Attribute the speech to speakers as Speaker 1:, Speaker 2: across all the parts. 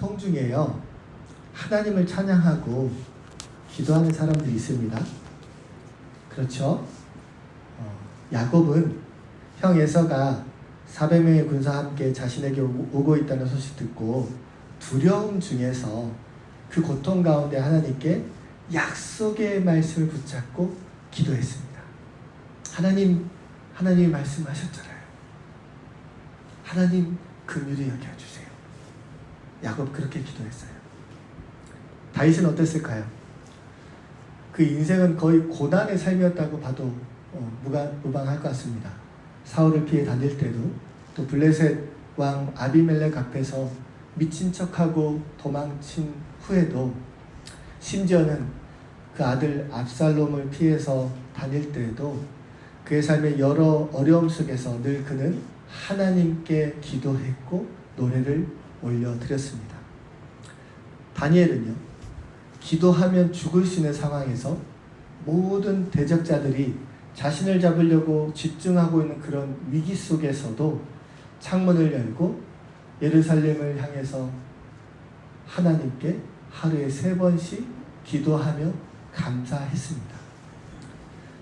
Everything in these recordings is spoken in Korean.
Speaker 1: 고통 중에요, 하나님을 찬양하고 기도하는 사람들이 있습니다. 그렇죠? 야곱은 형 에서가 400명의 군사와 함께 자신에게 오고 있다는 소식 듣고 두려움 중에서 그 고통 가운데 하나님께 약속의 말씀을 붙잡고 기도했습니다. 하나님이 말씀하셨잖아요. 하나님 긍휼히 여겨주세요. 야곱 그렇게 기도했어요. 다윗은 어땠을까요? 그 인생은 거의 고난의 삶이었다고 봐도 무방할 것 같습니다. 사울을 피해 다닐 때도, 또 블레셋 왕 아비멜렉 앞에서 미친 척하고 도망친 후에도, 심지어는 그 아들 압살롬을 피해서 다닐 때에도 그의 삶의 여러 어려움 속에서 늘 그는 하나님께 기도했고 노래를 올려드렸습니다. 다니엘은요, 기도하면 죽을 수 있는 상황에서 모든 대적자들이 자신을 잡으려고 집중하고 있는 그런 위기 속에서도 창문을 열고 예루살렘을 향해서 하나님께 하루에 3번씩 기도하며 감사했습니다.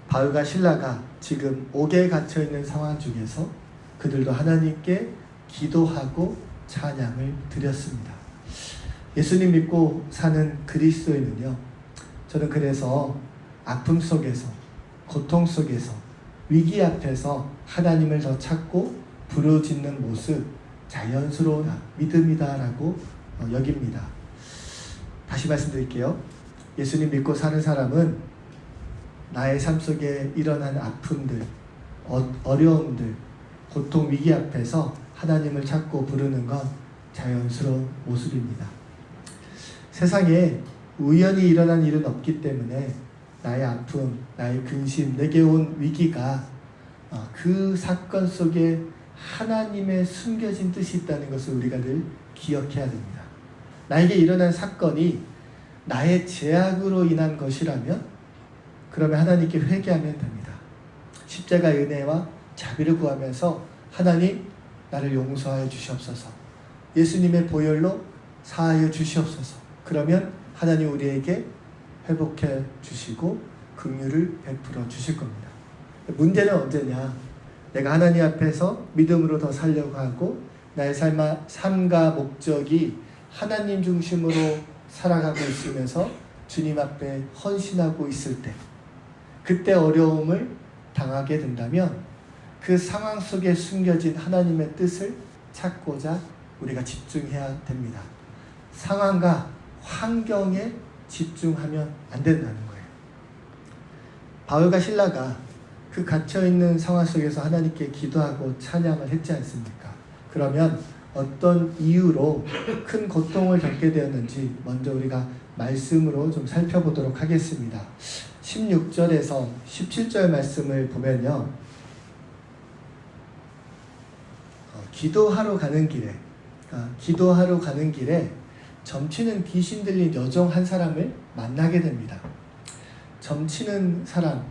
Speaker 1: 바울과 실라가 지금 옥에 갇혀있는 상황 중에서 그들도 하나님께 기도하고 찬양을 드렸습니다. 예수님 믿고 사는 그리스도인은요, 저는 그래서 아픔 속에서, 고통 속에서, 위기 앞에서 하나님을 더 찾고 부르짖는 모습, 자연스러운 믿음이다라고 여깁니다. 다시 말씀드릴게요. 예수님 믿고 사는 사람은 나의 삶 속에 일어난 아픔들, 어려움들, 고통, 위기 앞에서 하나님을 찾고 부르는 건 자연스러운 모습입니다. 세상에 우연히 일어난 일은 없기 때문에 나의 아픔, 나의 근심, 내게 온 위기가 그 사건 속에 하나님의 숨겨진 뜻이 있다는 것을 우리가 늘 기억해야 됩니다. 나에게 일어난 사건이 나의 죄악으로 인한 것이라면 그러면 하나님께 회개하면 됩니다. 십자가의 은혜와 자비를 구하면서 하나님, 나를 용서하여 주시옵소서, 예수님의 보혈로 사하여 주시옵소서. 그러면 하나님 우리에게 회복해 주시고 긍휼을 베풀어 주실 겁니다. 문제는 언제냐? 내가 하나님 앞에서 믿음으로 더 살려고 하고 나의 삶과 목적이 하나님 중심으로 살아가고 있으면서 주님 앞에 헌신하고 있을 때, 그때 어려움을 당하게 된다면 그 상황 속에 숨겨진 하나님의 뜻을 찾고자 우리가 집중해야 됩니다. 상황과 환경에 집중하면 안 된다는 거예요. 바울과 실라가 그 갇혀있는 상황 속에서 하나님께 기도하고 찬양을 했지 않습니까? 그러면 어떤 이유로 큰 고통을 겪게 되었는지 먼저 우리가 말씀으로 좀 살펴보도록 하겠습니다. 16절에서 17절 말씀을 보면요, 기도하러 가는 길에 점치는 귀신 들린 여종 한 사람을 만나게 됩니다. 점치는 사람,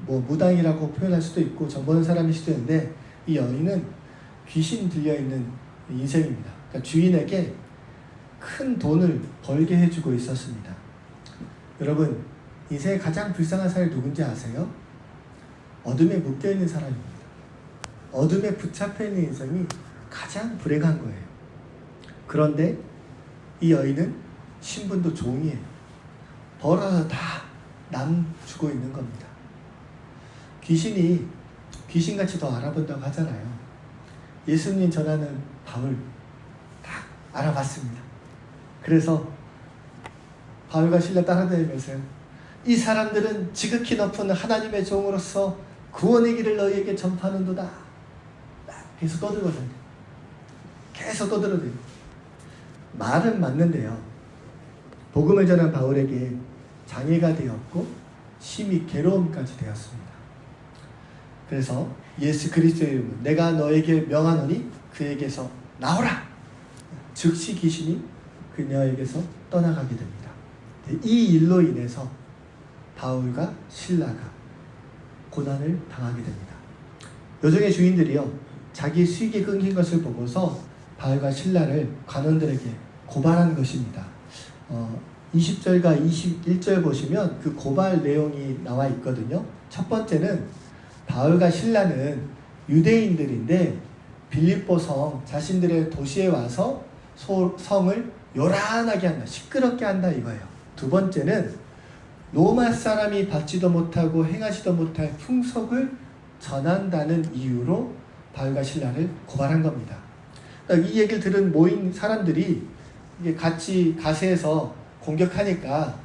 Speaker 1: 무당이라고 표현할 수도 있고 점 보는 사람일 수도 있는데, 이 여인은 귀신 들려있는 인생입니다. 그러니까 주인에게 큰 돈을 벌게 해주고 있었습니다. 여러분, 인생의 가장 불쌍한 사람이 누군지 아세요? 어둠에 묶여있는 사람입니다. 어둠에 붙잡혀 있는 인생이 가장 불행한 거예요. 그런데 이 여인은 신분도 종이에요. 벌어서 다 남 주고 있는 겁니다. 귀신이 귀신같이 더 알아본다고 하잖아요. 예수님 전하는 바울 다 알아봤습니다. 그래서 바울과 실라 따라다니면서요, 이 사람들은 지극히 높은 하나님의 종으로서 구원의 길을 너희에게 전파하는도다. 계속 떠들거든요. 계속 떠들어대요. 말은 맞는데요, 복음을 전한 바울에게 장애가 되었고 심히 괴로움까지 되었습니다. 그래서 예수 그리스도의 이름으로 내가 너에게 명하노니 그에게서 나오라! 즉시 귀신이 그녀에게서 떠나가게 됩니다. 이 일로 인해서 바울과 실라가 고난을 당하게 됩니다. 여종의 주인들이요, 자기 수익이 끊긴 것을 보고서 바울과 실라를 관원들에게 고발한 것입니다. 20절과 21절 보시면 그 고발 내용이 나와 있거든요. 첫 번째는 바울과 실라는 유대인들인데 빌립보 성 자신들의 도시에 와서 성을 요란하게 한다, 시끄럽게 한다 이거예요. 두 번째는 로마 사람이 받지도 못하고 행하지도 못할 풍속을 전한다는 이유로 바울과 실라를 고발한 겁니다. 그러니까 이 얘기를 들은 모인 사람들이 이게 같이 가세해서 공격하니까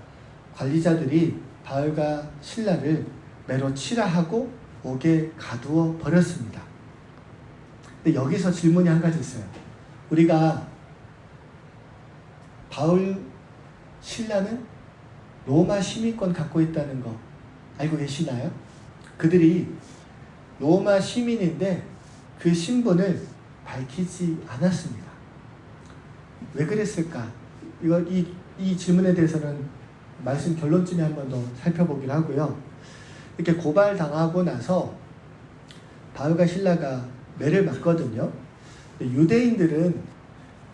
Speaker 1: 관리자들이 바울과 실라를 매로 치라하고 옥에 가두어 버렸습니다. 근데 여기서 질문이 한 가지 있어요. 우리가 바울, 실라는 로마 시민권 갖고 있다는 거 알고 계시나요? 그들이 로마 시민인데 그 신분을 밝히지 않았습니다. 왜 그랬을까? 이 질문에 대해서는 말씀 결론쯤에 한 번 더 살펴보기로 하고요. 이렇게 고발당하고 나서 바울과 실라가 매를 맞거든요. 유대인들은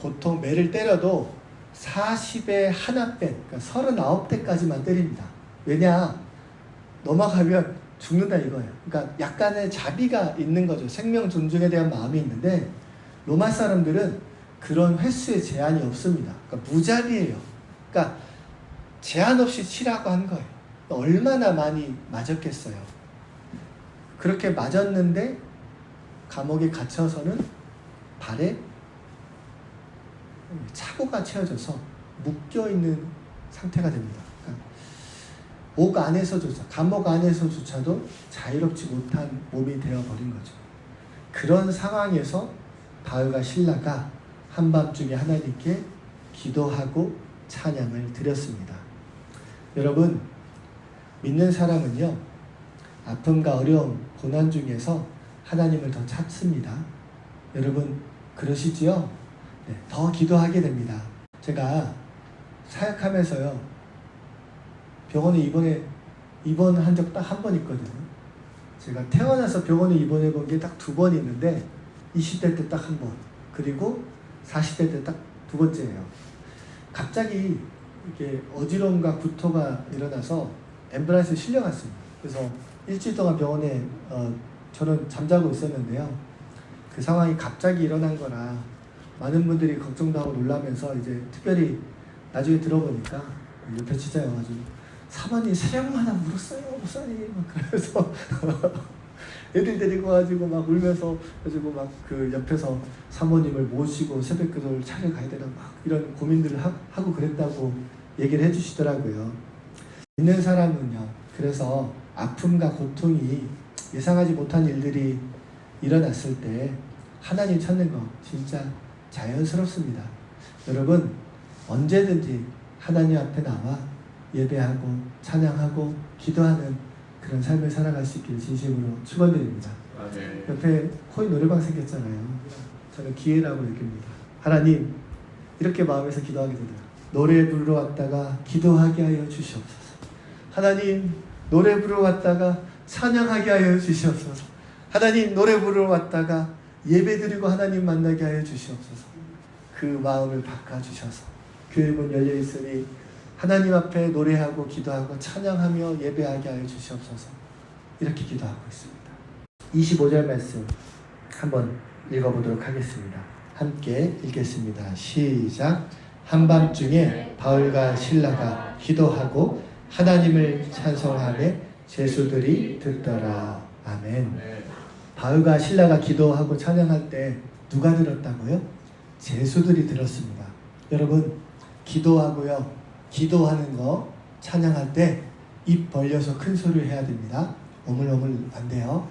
Speaker 1: 보통 매를 때려도 40의 하나 뺀, 그러니까 39대까지만 때립니다. 왜냐? 넘어가면 죽는다 이거예요. 그러니까 약간의 자비가 있는 거죠. 생명 존중에 대한 마음이 있는데 로마 사람들은 그런 횟수의 제한이 없습니다. 그러니까 무자비예요. 그러니까 제한 없이 치라고 한 거예요. 얼마나 많이 맞았겠어요. 그렇게 맞았는데 감옥에 갇혀서는 발에 차고가 채워져서 묶여있는 상태가 됩니다. 그러니까 옥 안에서조차, 감옥 안에서조차도 자유롭지 못한 몸이 되어버린 거죠. 그런 상황에서 바울과 실라가 한밤중에 하나님께 기도하고 찬양을 드렸습니다. 여러분, 믿는 사람은요, 아픔과 어려움, 고난 중에서 하나님을 더 찾습니다. 여러분, 그러시지요? 네, 더 기도하게 됩니다. 제가 사역하면서요, 병원에 입원한 적 딱 한 번 있거든요. 제가 태어나서 병원에 입원해 본 게 딱 2번 있는데 20대 때 딱 한 번, 그리고 40대 때 딱 2번째예요. 갑자기 이렇게 어지러움과 구토가 일어나서 앰뷸런스에 실려갔습니다. 그래서 일주일 동안 병원에 저는 잠자고 있었는데요. 그 상황이 갑자기 일어난 거라 많은 분들이 걱정도 하고 놀라면서 이제 특별히 나중에 들어보니까 옆에 진짜여가지고 사모님 새벽마다 울었어요 목사님 막 그러면서 애들 데리고 와가지고 막 울면서 가지고 막 그 옆에서 사모님을 모시고 새벽 기도를 차려가야 되나 막 이런 고민들을 하고 그랬다고 얘기를 해주시더라고요. 있는 사람은요, 그래서 아픔과 고통이 예상하지 못한 일들이 일어났을 때 하나님 찾는 거 진짜 자연스럽습니다. 여러분, 언제든지 하나님 앞에 나와 예배하고 찬양하고 기도하는 그런 삶을 살아갈 수 있기를 진심으로 축원드립니다.
Speaker 2: 네.
Speaker 1: 옆에 코인 노래방 생겼잖아요. 저는 기회라고 느낍니다. 하나님, 이렇게 마음에서 기도하게 되더라고요. 노래 부르러 왔다가 기도하게 하여 주시옵소서. 하나님, 노래 부르러 왔다가 찬양하게 하여 주시옵소서. 하나님, 노래 부르러 왔다가 예배드리고 하나님 만나게 하여 주시옵소서. 그 마음을 바꿔주셔서 교회 문 열려 있으니 하나님 앞에 노래하고 기도하고 찬양하며 예배하게 하여 주시옵소서. 이렇게 기도하고 있습니다. 25절 말씀 한번 읽어보도록 하겠습니다. 함께 읽겠습니다. 시작. 한밤중에 바울과 실라가 기도하고 하나님을 찬송하며 제수들이 듣더라. 아멘. 바울과 실라가 기도하고 찬양할 때 누가 들었다고요? 제수들이 들었습니다. 여러분, 기도하고요, 기도하는 거 찬양할 때 입 벌려서 큰 소리를 해야 됩니다. 오물오물 안 돼요.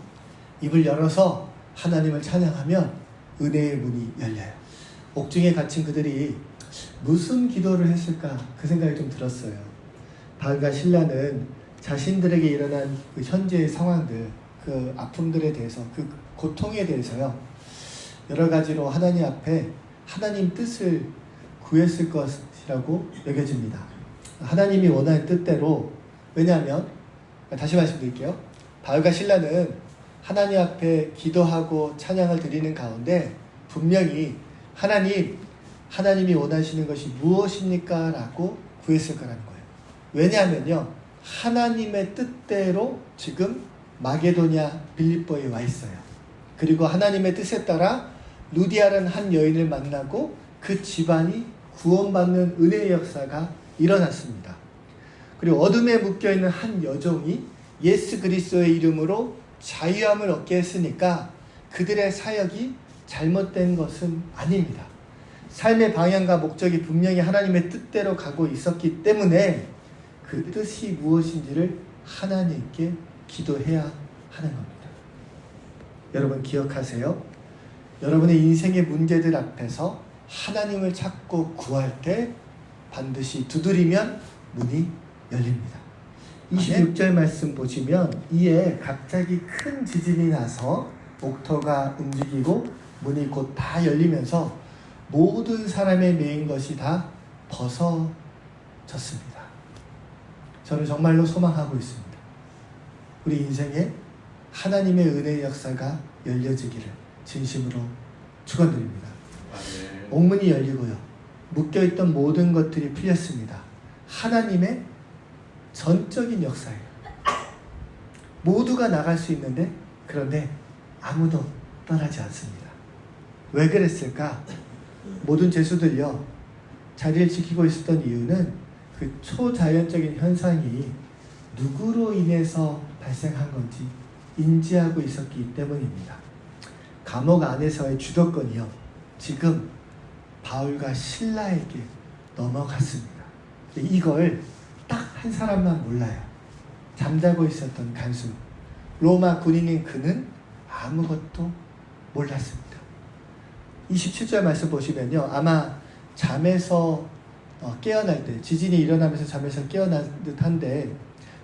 Speaker 1: 입을 열어서 하나님을 찬양하면 은혜의 문이 열려요. 옥중에 갇힌 그들이 무슨 기도를 했을까 그 생각이 좀 들었어요. 바울과 실라는 자신들에게 일어난 그 현재의 상황들, 그 아픔들에 대해서, 그 고통에 대해서요, 여러 가지로 하나님 앞에 하나님 뜻을 구했을 것이라고 여겨집니다. 하나님이 원하는 뜻대로, 왜냐하면 다시 말씀드릴게요. 바울과 실라는 하나님 앞에 기도하고 찬양을 드리는 가운데 분명히 하나님, 하나님이 원하시는 것이 무엇입니까? 라고 구했을 거라는 거예요. 왜냐하면요, 하나님의 뜻대로 지금 마게도냐 빌립보에 와 있어요. 그리고 하나님의 뜻에 따라 루디아라는 한 여인을 만나고 그 집안이 구원받는 은혜의 역사가 일어났습니다. 그리고 어둠에 묶여있는 한 여종이 예수 그리스도의 이름으로 자유함을 얻게 했으니까 그들의 사역이 잘못된 것은 아닙니다. 삶의 방향과 목적이 분명히 하나님의 뜻대로 가고 있었기 때문에 그 뜻이 무엇인지를 하나님께 기도해야 하는 겁니다. 여러분 기억하세요. 여러분의 인생의 문제들 앞에서 하나님을 찾고 구할 때 반드시 두드리면 문이 열립니다. 26절 말씀 보시면 이에 갑자기 큰 지진이 나서 목터가 움직이고 문이 곧 다 열리면서 모든 사람의 메인 것이 다 벗어졌습니다. 저는 정말로 소망하고 있습니다. 우리 인생에 하나님의 은혜의 역사가 열려지기를 진심으로 축원드립니다. 옥문이 열리고요. 묶여있던 모든 것들이 풀렸습니다. 하나님의 전적인 역사예요. 모두가 나갈 수 있는데 그런데 아무도 떠나지 않습니다. 왜 그랬을까? 모든 죄수들요, 자리를 지키고 있었던 이유는 그 초자연적인 현상이 누구로 인해서 발생한 건지 인지하고 있었기 때문입니다. 감옥 안에서의 주도권이요, 지금 바울과 실라에게 넘어갔습니다. 이걸 딱 한 사람만 몰라요. 잠자고 있었던 간수 로마 군인인 그는 아무것도 몰랐습니다. 27절 말씀 보시면요, 아마 잠에서 깨어날 때, 지진이 일어나면서 잠에서 깨어난 듯한데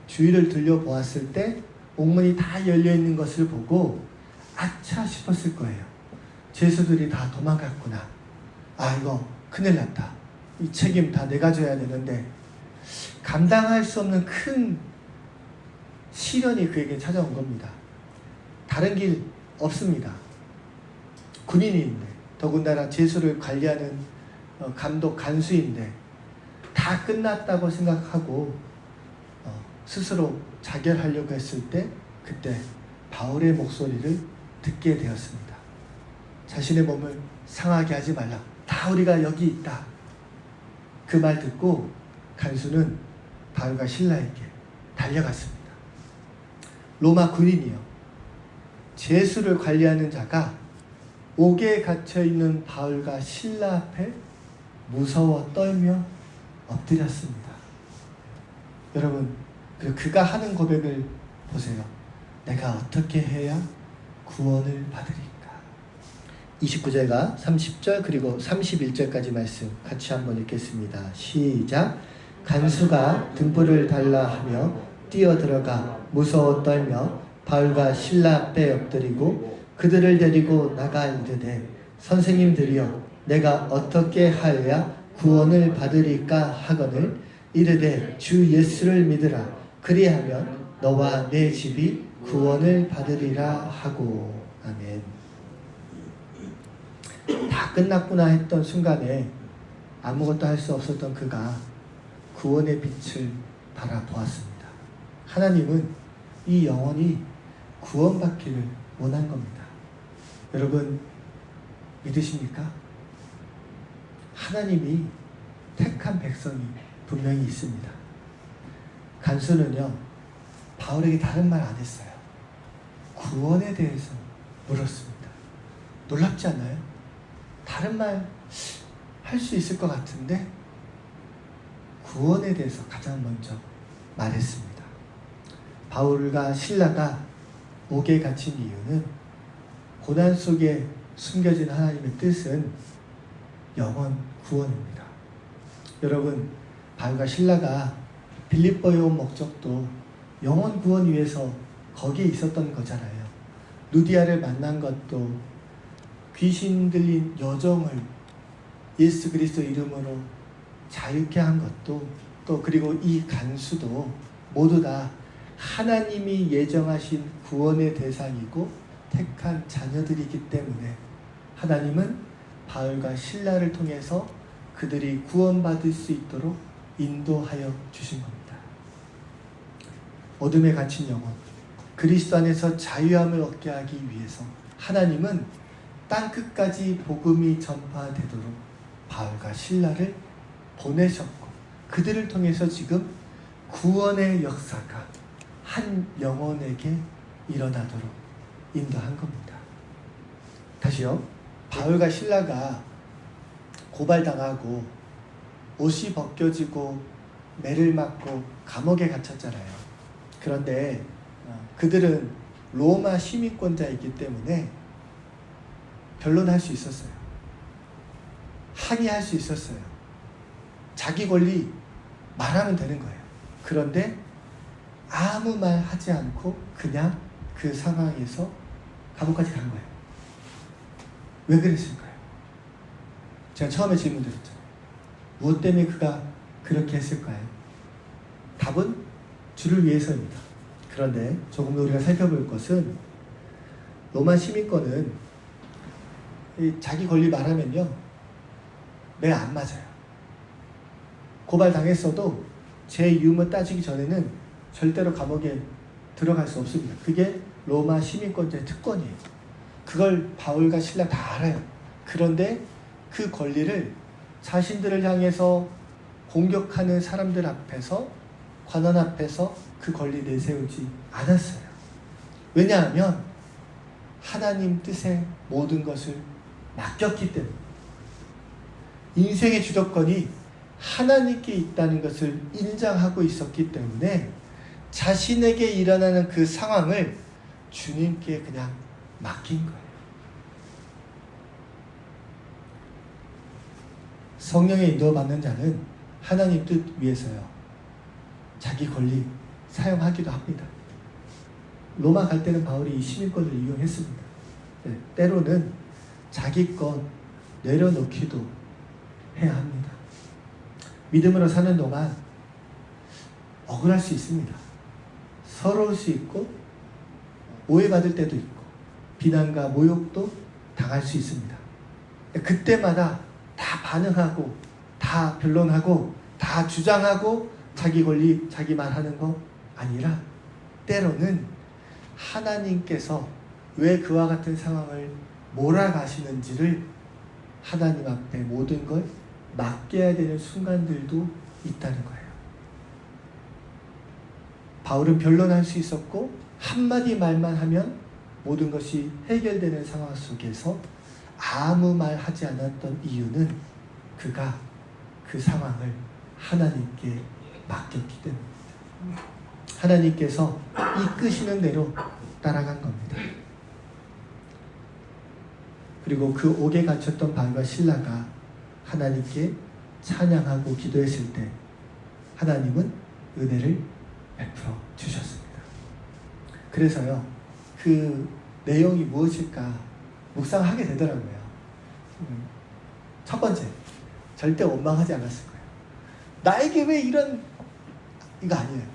Speaker 1: 주위를 둘러보았을 때 옥문이 다 열려있는 것을 보고 아차 싶었을 거예요. 죄수들이 다 도망갔구나. 아, 이거 큰일 났다. 이 책임 다 내가 져야 되는데, 감당할 수 없는 큰 시련이 그에게 찾아온 겁니다. 다른 길 없습니다. 군인인데, 더군다나 죄수를 관리하는 감독 간수인데 다 끝났다고 생각하고 스스로 자결하려고 했을 때 그때 바울의 목소리를 듣게 되었습니다. 자신의 몸을 상하게 하지 말라. 다 우리가 여기 있다. 그 말 듣고 간수는 바울과 실라에게 달려갔습니다. 로마 군인이요, 죄수를 관리하는 자가 옥에 갇혀있는 바울과 실라 앞에 무서워 떨며 엎드렸습니다. 여러분, 그가 하는 고백을 보세요. 내가 어떻게 해야 구원을 받으리까? 29절과 30절 그리고 31절까지 말씀 같이 한번 읽겠습니다. 시작. 간수가 등불을 달라 하며 뛰어들어가 무서워 떨며 바울과 실라 앞에 엎드리고 그들을 데리고 나가 이르되 선생님들이여 내가 어떻게 하여야 구원을 받으리까 하거늘 이르되 주 예수를 믿으라 그리하면 너와 내 집이 구원을 받으리라 하고. 아멘. 다 끝났구나 했던 순간에 아무것도 할 수 없었던 그가 구원의 빛을 바라보았습니다. 하나님은 이 영혼이 구원받기를 원한 겁니다. 여러분 믿으십니까? 하나님이 택한 백성이 분명히 있습니다. 간수는요, 바울에게 다른 말 안 했어요. 구원에 대해서 물었습니다. 놀랍지 않나요? 다른 말 할 수 있을 것 같은데 구원에 대해서 가장 먼저 말했습니다. 바울과 실라가 옥에 갇힌 이유는 고난 속에 숨겨진 하나님의 뜻은 영원 구원입니다. 여러분, 바울과 실라가 빌립보에 온 목적도 영원 구원 위해서 거기에 있었던 거잖아요. 루디아를 만난 것도, 귀신 들린 여종을 예수 그리스도 이름으로 자유케 한 것도, 또 그리고 이 간수도 모두 다 하나님이 예정하신 구원의 대상이고 택한 자녀들이기 때문에 하나님은 바울과 실라를 통해서 그들이 구원받을 수 있도록 인도하여 주신 겁니다. 어둠에 갇힌 영혼, 그리스도 안에서 자유함을 얻게 하기 위해서 하나님은 땅끝까지 복음이 전파되도록 바울과 실라를 보내셨고, 그들을 통해서 지금 구원의 역사가 한 영혼에게 일어나도록 인도한 겁니다. 다시요. 바울과 실라가 고발당하고 옷이 벗겨지고 매를 맞고 감옥에 갇혔잖아요. 그런데 그들은 로마 시민권자이기 때문에 변론할 수 있었어요. 항의할 수 있었어요. 자기 권리 말하면 되는 거예요. 그런데 아무 말 하지 않고 그냥 그 상황에서 감옥까지 간 거예요. 왜 그랬을까요? 제가 처음에 질문 드렸잖아요. 무엇 때문에 그가 그렇게 했을까요? 답은 주를 위해서입니다. 그런데 조금 더 우리가 살펴볼 것은, 로마 시민권은 자기 권리 말하면요, 매 안 맞아요. 고발당했어도 제 유무 따지기 전에는 절대로 감옥에 들어갈 수 없습니다. 그게 로마 시민권자의 특권이에요. 그걸 바울과 실라 다 알아요. 그런데 그 권리를 자신들을 향해서 공격하는 사람들 앞에서, 관원 앞에서 그 권리 내세우지 않았어요. 왜냐하면 하나님 뜻에 모든 것을 맡겼기 때문에, 인생의 주도권이 하나님께 있다는 것을 인정하고 있었기 때문에 자신에게 일어나는 그 상황을 주님께 그냥 맡긴 거예요. 성령의 인도받는 자는 하나님 뜻 위해서요, 자기 권리 사용하기도 합니다. 로마 갈 때는 바울이 이 시민권을 이용했습니다. 때로는 자기 것 내려놓기도 해야 합니다. 믿음으로 사는 동안 억울할 수 있습니다. 서러울 수 있고 오해받을 때도 있고 비난과 모욕도 당할 수 있습니다. 그때마다 다 반응하고 다 변론하고 다 주장하고 자기 권리 자기 말하는 거 아니라, 때로는 하나님께서 왜 그와 같은 상황을 몰아가시는지를 하나님 앞에 모든 걸 맡겨야 되는 순간들도 있다는 거예요. 바울은 변론할 수 있었고 한마디 말만 하면 모든 것이 해결되는 상황 속에서 아무 말 하지 않았던 이유는 그가 그 상황을 하나님께 맡겼기 때문입니다. 하나님께서 이끄시는 대로 따라간 겁니다. 그리고 그 옥에 갇혔던 바울과 실라가 하나님께 찬양하고 기도했을 때 하나님은 은혜를 베풀어 주셨습니다. 그래서요, 그 내용이 무엇일까 묵상하게 되더라고요. 첫 번째, 절대 원망하지 않았을 거예요. 나에게 왜 이런, 이거 아니에요.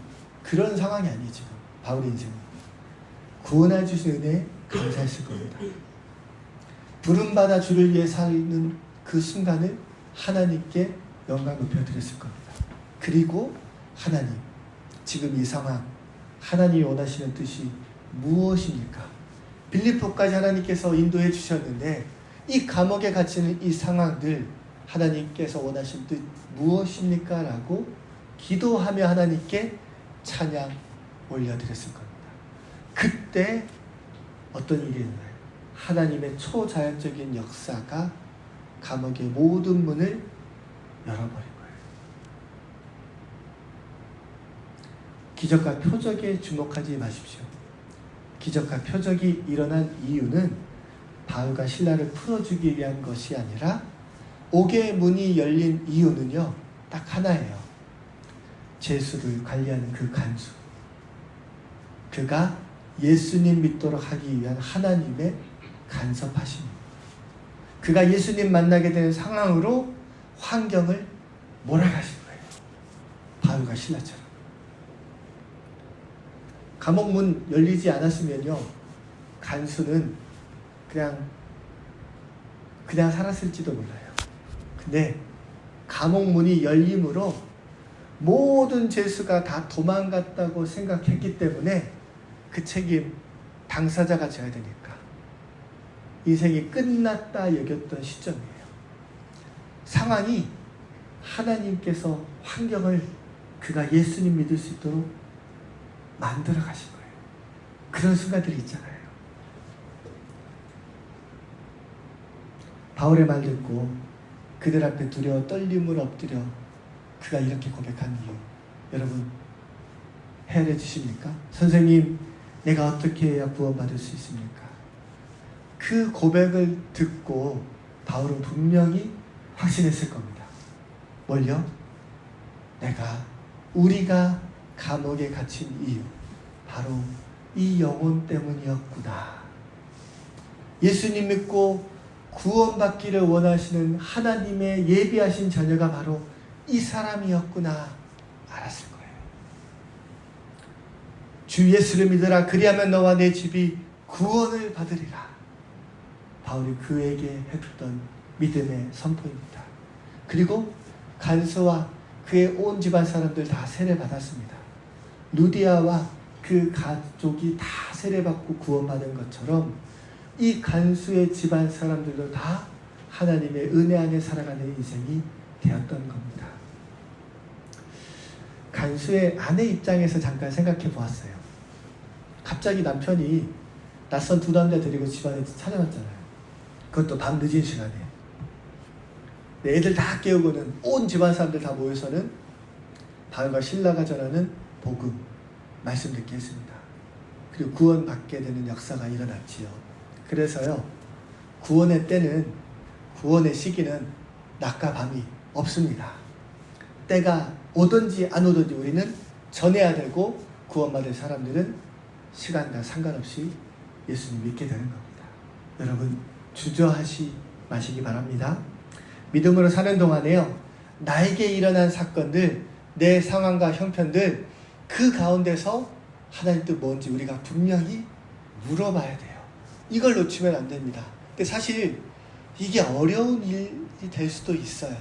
Speaker 1: 그런 상황이 아니에요. 지금 바울의 인생은 구원해 주신 은혜에 감사했을 겁니다. 부름받아 주를 위해 사는 그 순간을 하나님께 영광 높여드렸을 겁니다. 그리고 하나님, 지금 이 상황 하나님이 원하시는 뜻이 무엇입니까? 빌립보까지 하나님께서 인도해 주셨는데 이 감옥에 갇히는 이 상황들 하나님께서 원하신 뜻 무엇입니까? 라고 기도하며 하나님께 찬양 올려드렸을 겁니다. 그때 어떤 일이 있나요? 하나님의 초자연적인 역사가 감옥의 모든 문을 열어버린 거예요. 기적과 표적에 주목하지 마십시오. 기적과 표적이 일어난 이유는 바울과 실라를 풀어주기 위한 것이 아니라, 옥의 문이 열린 이유는요, 딱 하나예요. 제수를 관리하는 그 간수, 그가 예수님 믿도록 하기 위한 하나님의 간섭하심입니다. 그가 예수님 만나게 되는 상황으로 환경을 몰아가신 거예요. 바울과 실라처럼. 감옥 문 열리지 않았으면요, 간수는 그냥 살았을지도 몰라요. 근데 감옥 문이 열림으로 모든 죄수가 다 도망갔다고 생각했기 때문에 그 책임 당사자가 져야 되니까 인생이 끝났다 여겼던 시점이에요. 상황이 하나님께서 환경을 그가 예수님 믿을 수 있도록 만들어 가신 거예요. 그런 순간들이 있잖아요. 바울의 말 듣고 그들 앞에 두려워 떨림을 엎드려 그가 이렇게 고백한 이유, 여러분 헤아려 주십니까? 선생님, 내가 어떻게 해야 구원받을 수 있습니까? 그 고백을 듣고 바울은 분명히 확신했을 겁니다. 뭘요? 우리가 감옥에 갇힌 이유, 바로 이 영혼 때문이었구나. 예수님 믿고 구원받기를 원하시는 하나님의 예비하신 자녀가 바로 이 사람이었구나 알았을 거예요. 주 예수를 믿으라, 그리하면 너와 내 집이 구원을 받으리라. 바울이 그에게 했던 믿음의 선포입니다. 그리고 간수와 그의 온 집안 사람들 다 세례받았습니다. 루디아와 그 가족이 다 세례받고 구원받은 것처럼 이 간수의 집안 사람들도 다 하나님의 은혜 안에 살아가는 인생이 되었던 겁니다. 간수의 아내 입장에서 잠깐 생각해 보았어요. 갑자기 남편이 낯선 두 남자 데리고 집안에 찾아왔잖아요. 그것도 밤 늦은 시간에. 애들 다 깨우고는 온 집안 사람들 다 모여서는 바울과 실라가 전하는 복음, 말씀 듣게 했습니다. 그리고 구원받게 되는 역사가 일어났지요. 그래서요, 구원의 때는, 구원의 시기는 낮과 밤이 없습니다. 때가 오든지 안 오든지 우리는 전해야 되고, 구원받을 사람들은 시간과 상관없이 예수님 믿게 되는 겁니다. 여러분 주저하지 마시기 바랍니다. 믿음으로 사는 동안에요, 나에게 일어난 사건들, 내 상황과 형편들, 그 가운데서 하나님 뜻 뭔지 우리가 분명히 물어봐야 돼요. 이걸 놓치면 안 됩니다. 근데 사실 이게 어려운 일이 될 수도 있어요.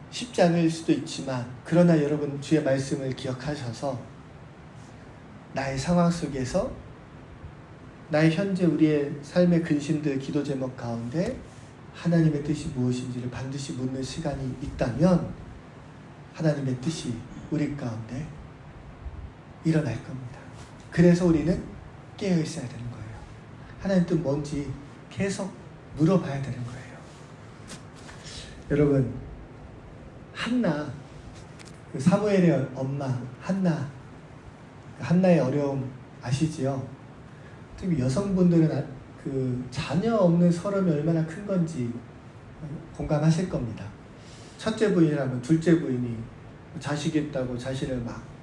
Speaker 1: 쉽지 않을 수도 있지만, 그러나 여러분 주의 말씀을 기억하셔서 나의 상황 속에서 나의 현재 우리의 삶의 근심들, 기도 제목 가운데 하나님의 뜻이 무엇인지를 반드시 묻는 시간이 있다면 하나님의 뜻이 우리 가운데 일어날 겁니다. 그래서 우리는 깨어 있어야 되는 거예요. 하나님 뜻 뭔지 계속 물어봐야 되는 거예요. 여러분, 한나, 그 사무엘의 엄마 한나의 어려움 아시지요? 특히 여성분들은 그 자녀 없는 서름이 얼마나 큰 건지 공감하실 겁니다. 첫째 부인이라면 둘째 부인이 자식이 있다고 자신을 막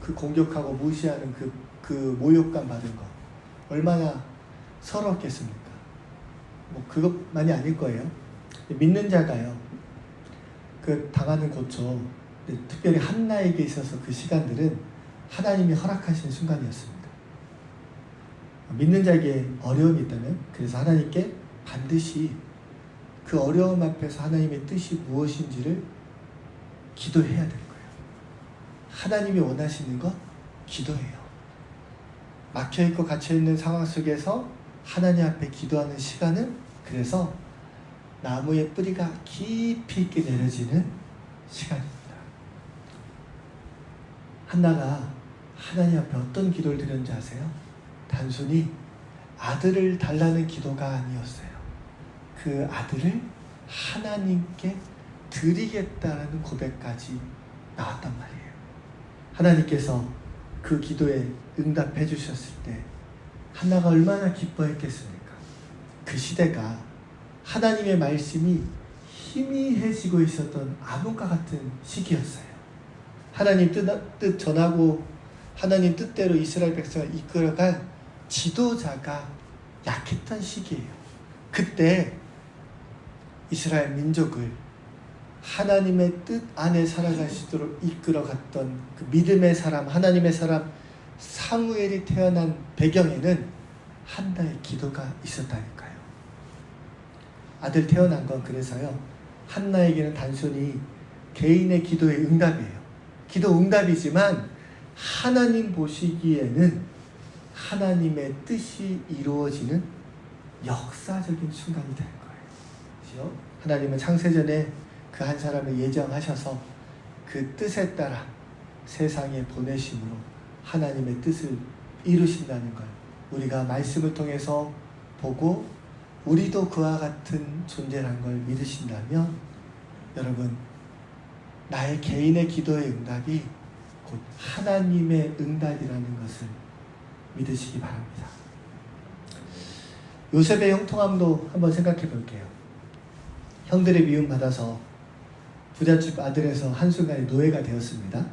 Speaker 1: 그 공격하고 무시하는 그 모욕감 받은 거 얼마나 서러웠겠습니까? 뭐 그것만이 아닐 거예요. 믿는 자가요, 그 당하는 고초, 특별히 한나에게 있어서 그 시간들은 하나님이 허락하신 순간이었습니다. 믿는 자에게 어려움이 있다면, 그래서 하나님께 반드시 그 어려움 앞에서 하나님의 뜻이 무엇인지를 기도해야 될 거예요. 하나님이 원하시는 것 기도해요. 막혀있고 갇혀있는 상황 속에서 하나님 앞에 기도하는 시간은, 그래서 나무의 뿌리가 깊이 있게 내려지는 시간입니다. 한나가 하나님 앞에 어떤 기도를 드렸는지 아세요? 단순히 아들을 달라는 기도가 아니었어요. 그 아들을 하나님께 드리겠다는 고백까지 나왔단 말이에요. 하나님께서 그 기도에 응답해 주셨을 때 한나가 얼마나 기뻐했겠습니까? 그 시대가 하나님의 말씀이 희미해지고 있었던 암흑과 같은 시기였어요. 하나님 뜻 전하고 하나님 뜻대로 이스라엘 백성을 이끌어갈 지도자가 약했던 시기예요. 그때 이스라엘 민족을 하나님의 뜻 안에 살아갈 수 있도록 이끌어갔던 그 믿음의 사람, 하나님의 사람 사무엘이 태어난 배경에는 한나의 기도가 있었다니까요. 아들 태어난 건 그래서요, 한나에게는 단순히 개인의 기도의 응답이에요. 기도 응답이지만 하나님 보시기에는 하나님의 뜻이 이루어지는 역사적인 순간이 되는 거예요. 그렇죠? 하나님은 창세전에 그 한 사람을 예정하셔서 그 뜻에 따라 세상에 보내심으로 하나님의 뜻을 이루신다는 걸 우리가 말씀을 통해서 보고 우리도 그와 같은 존재라는 걸 믿으신다면 여러분, 나의 개인의 기도의 응답이 곧 하나님의 응답이라는 것을 믿으시기 바랍니다. 요셉의 형통함도 한번 생각해 볼게요. 형들의 미움받아서 부잣집 아들에서 한순간에 노예가 되었습니다.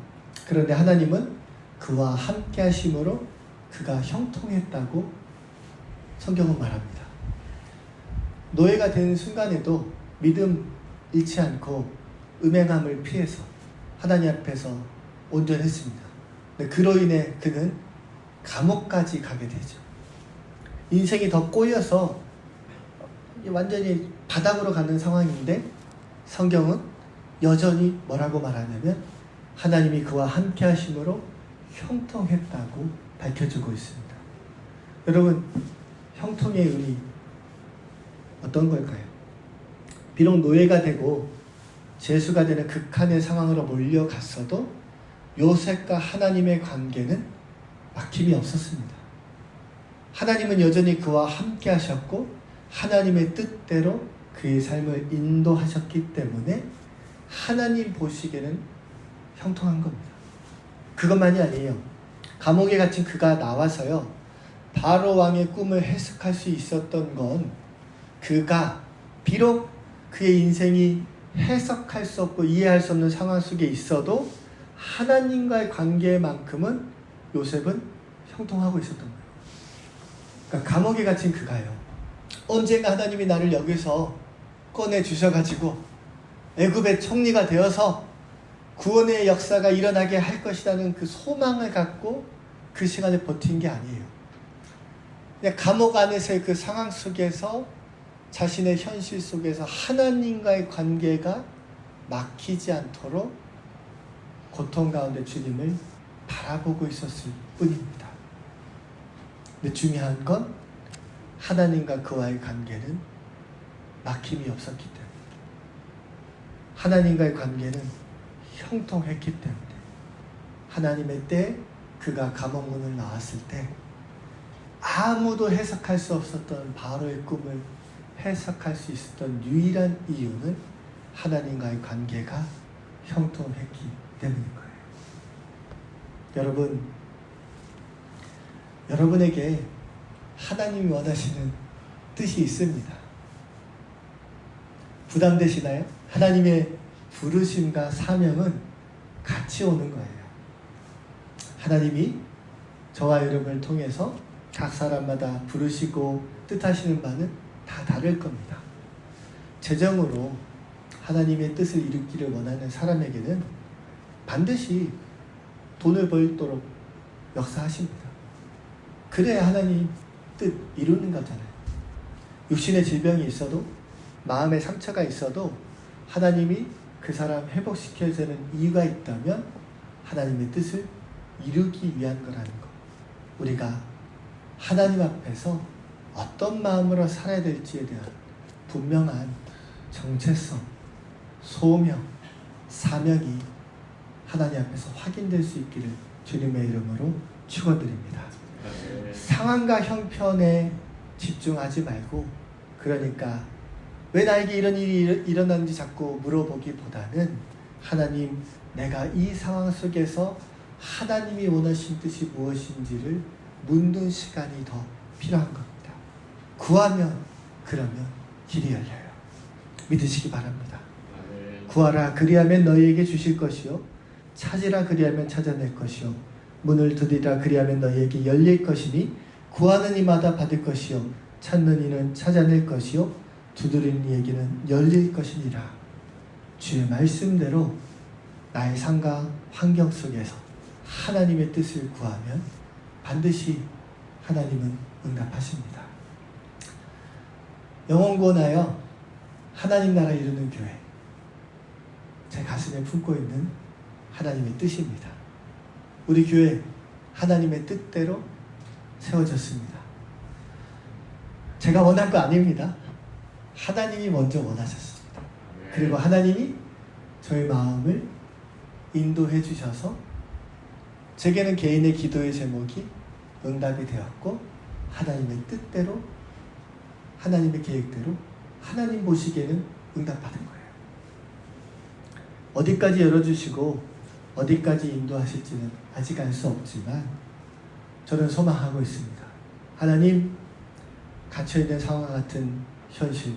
Speaker 1: 그런데 하나님은 그와 함께 하심으로 그가 형통했다고 성경은 말합니다. 노예가 된 순간에도 믿음 잃지 않고 음행함을 피해서 하나님 앞에서 온전했습니다. 그로 인해 그는 감옥까지 가게 되죠. 인생이 더 꼬여서 완전히 바닥으로 가는 상황인데 성경은 여전히 뭐라고 말하냐면 하나님이 그와 함께 하심으로 형통했다고 밝혀주고 있습니다. 여러분, 형통의 의미 어떤 걸까요? 비록 노예가 되고 죄수가 되는 극한의 상황으로 몰려갔어도 요셉과 하나님의 관계는 막힘이 없었습니다. 하나님은 여전히 그와 함께 하셨고 하나님의 뜻대로 그의 삶을 인도하셨기 때문에 하나님 보시기에는 형통한 겁니다. 그것만이 아니에요. 감옥에 갇힌 그가 나와서요, 바로 왕의 꿈을 해석할 수 있었던 건 그가 비록 그의 인생이 해석할 수 없고 이해할 수 없는 상황 속에 있어도 하나님과의 관계만큼은 요셉은 형통하고 있었던 거예요. 그러니까 감옥에 갇힌 그가요, 언젠가 하나님이 나를 여기서 꺼내 주셔가지고 애굽의 총리가 되어서 구원의 역사가 일어나게 할 것이라는 그 소망을 갖고 그 시간에 버틴 게 아니에요. 그냥 감옥 안에서의 그 상황 속에서 자신의 현실 속에서 하나님과의 관계가 막히지 않도록 고통 가운데 주님을 바라보고 있었을 뿐입니다. 근데 중요한 건 하나님과 그와의 관계는 막힘이 없었기 때문에, 하나님과의 관계는 형통했기 때문에 하나님의 때에 그가 감옥문을 나왔을 때 아무도 해석할 수 없었던 바로의 꿈을 해석할 수 있었던 유일한 이유는 하나님과의 관계가 형통했기 때문인 거예요. 여러분에게 하나님이 원하시는 뜻이 있습니다. 부담되시나요? 하나님의 부르심과 사명은 같이 오는 거예요. 하나님이 저와 여러분을 통해서 각 사람마다 부르시고 뜻하시는 바는 다 다를 겁니다. 재정으로 하나님의 뜻을 이루기를 원하는 사람에게는 반드시 돈을 벌도록 역사하십니다. 그래야 하나님 뜻 이루는 거잖아요. 육신의 질병이 있어도, 마음의 상처가 있어도 하나님이 그 사람 회복시켜야 되는 이유가 있다면 하나님의 뜻을 이루기 위한 거라는 것. 우리가 하나님 앞에서 어떤 마음으로 살아야 될지에 대한 분명한 정체성, 소명, 사명이 하나님 앞에서 확인될 수 있기를 주님의 이름으로 축원드립니다. 상황과 형편에 집중하지 말고, 그러니까 왜 나에게 이런 일이 일어났는지 자꾸 물어보기보다는 하나님, 내가 이 상황 속에서 하나님이 원하신 뜻이 무엇인지를 묻는 시간이 더 필요한 겁니다. 구하면, 그러면 길이 열려요. 믿으시기 바랍니다. 구하라 그리하면 너희에게 주실 것이요, 찾으라 그리하면 찾아낼 것이요, 문을 두드리라 그리하면 너희에게 열릴 것이니 구하는 이마다 받을 것이요, 찾는 이는 찾아낼 것이요, 두드리는 이에게는 열릴 것이니라. 주의 말씀대로 나의 삶과 환경 속에서 하나님의 뜻을 구하면 반드시 하나님은 응답하십니다. 영원구원하여 하나님 나라 이루는 교회, 제 가슴에 품고 있는 하나님의 뜻입니다. 우리 교회 하나님의 뜻대로 세워졌습니다. 제가 원한 거 아닙니다. 하나님이 먼저 원하셨습니다. 그리고 하나님이 저의 마음을 인도해 주셔서 제게는 개인의 기도의 제목이 응답이 되었고 하나님의 뜻대로 하나님의 계획대로 하나님 보시기에는 응답받은 거예요. 어디까지 열어주시고 어디까지 인도하실지는 아직 알 수 없지만 저는 소망하고 있습니다. 하나님, 갇혀있는 상황 같은 현실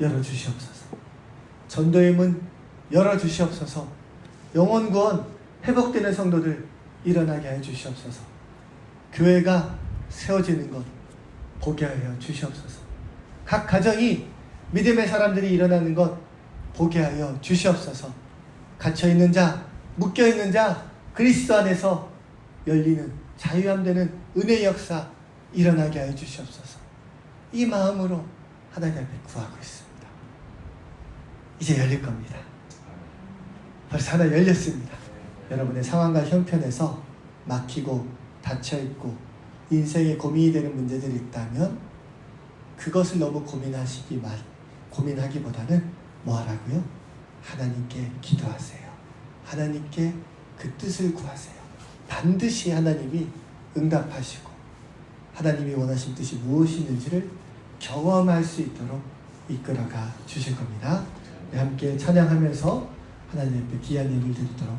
Speaker 1: 열어주시옵소서. 전도의 문 열어주시옵소서. 영혼 구원 회복되는 성도들 일어나게 해 주시옵소서. 교회가 세워지는 것 보게 하여 주시옵소서. 각 가정이 믿음의 사람들이 일어나는 것 보게 하여 주시옵소서. 갇혀있는 자, 묶여있는 자, 그리스도 안에서 열리는 자유함 되는 은혜의 역사 일어나게 하여 주시옵소서. 이 마음으로 하나님 앞에 구하고 있습니다. 이제 열릴 겁니다. 벌써 하나 열렸습니다. 여러분의 상황과 형편에서 막히고 닫혀있고 인생에 고민이 되는 문제들이 있다면 그것을 너무 고민하기보다는 뭐 하라고요? 하나님께 기도하세요. 하나님께 그 뜻을 구하세요. 반드시 하나님이 응답하시고 하나님이 원하신 뜻이 무엇이있는지를 경험할 수 있도록 이끌어가 주실 겁니다. 함께 찬양하면서 하나님 앞에 귀한 예를 드리도록